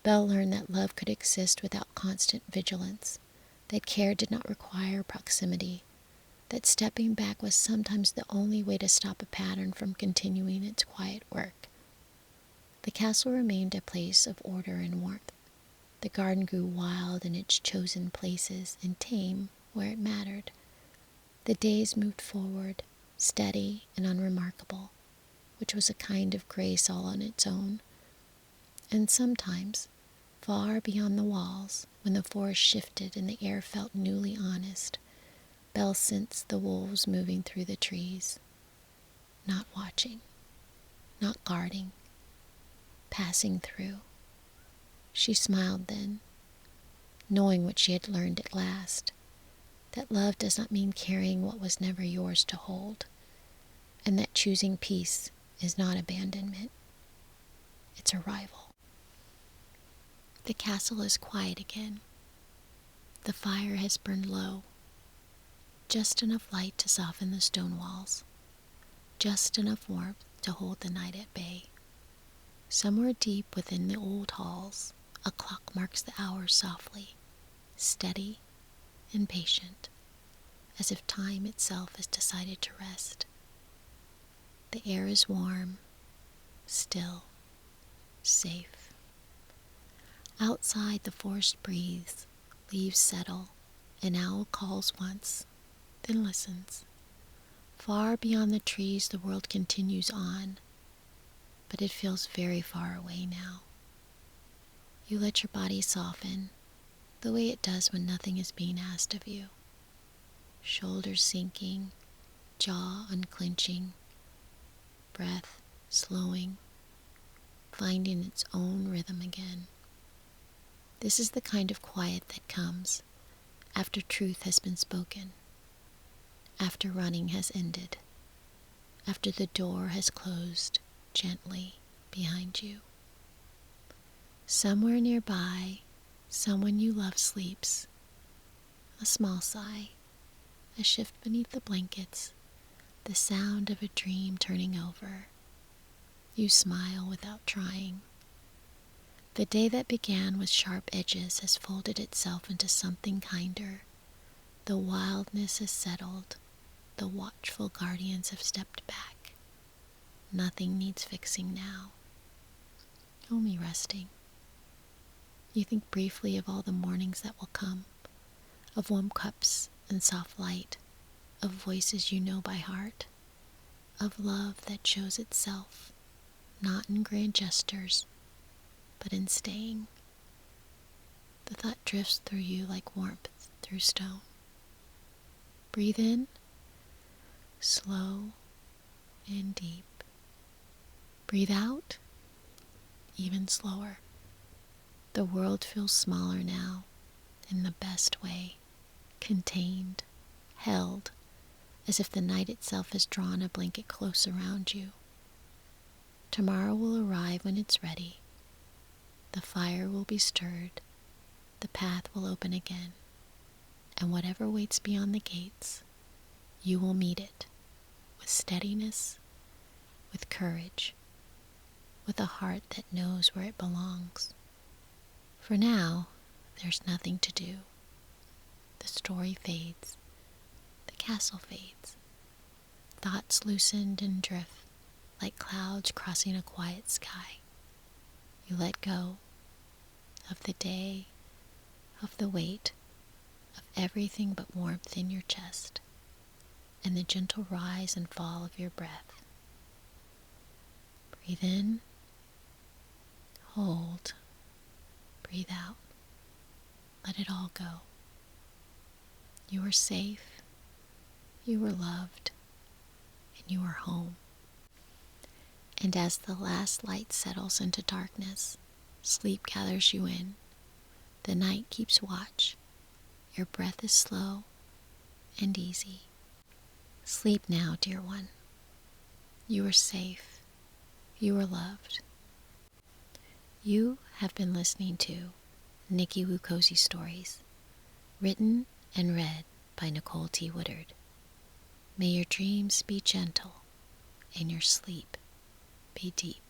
Belle learned that love could exist without constant vigilance, that care did not require proximity, that stepping back was sometimes the only way to stop a pattern from continuing its quiet work. The castle remained a place of order and warmth. The garden grew wild in its chosen places and tame where it mattered. The days moved forward, steady and unremarkable, which was a kind of grace all on its own. And sometimes, far beyond the walls, when the forest shifted and the air felt newly honest, Belle sensed the wolves moving through the trees, not watching, not guarding, passing through. She smiled then, knowing what she had learned at last, that love does not mean carrying what was never yours to hold, and that choosing peace is not abandonment, it's arrival. The castle is quiet again. The fire has burned low, just enough light to soften the stone walls, just enough warmth to hold the night at bay. Somewhere deep within the old halls, a clock marks the hours softly, steady and patient, as if time itself has decided to rest. The air is warm, still, safe. Outside, the forest breathes, leaves settle, an owl calls once, then listens. Far beyond the trees, the world continues on, but it feels very far away now. You let your body soften, the way it does when nothing is being asked of you. Shoulders sinking, jaw unclenching, breath slowing, finding its own rhythm again. This is the kind of quiet that comes after truth has been spoken, after running has ended, after the door has closed gently behind you. Somewhere nearby, someone you love sleeps. A small sigh, a shift beneath the blankets, the sound of a dream turning over. You smile without trying. The day that began with sharp edges has folded itself into something kinder. The wildness has settled. The watchful guardians have stepped back. Nothing needs fixing now. Only resting. You think briefly of all the mornings that will come, of warm cups and soft light, of voices you know by heart, of love that shows itself, not in grand gestures, but in staying. The thought drifts through you like warmth through stone. Breathe in, slow and deep. Breathe out, even slower. The world feels smaller now, in the best way, contained, held, as if the night itself has drawn a blanket close around you. Tomorrow will arrive when it's ready. The fire will be stirred, the path will open again, and whatever waits beyond the gates, you will meet it with steadiness, with courage, with a heart that knows where it belongs. For now, there's nothing to do. The story fades. The castle fades. Thoughts loosened and drift like clouds crossing a quiet sky. You let go of the day, of the weight, of everything but warmth in your chest, and the gentle rise and fall of your breath. Breathe in, hold, breathe out. Let it all go. You are safe, you are loved, and you are home. And as the last light settles into darkness, sleep gathers you in. The night keeps watch. Your breath is slow and easy. Sleep now, dear one. You are safe. You are loved. You have been listening to Nikki Wu Cozy Stories, written and read by Nicole T. Woodard. May your dreams be gentle and your sleep be deep.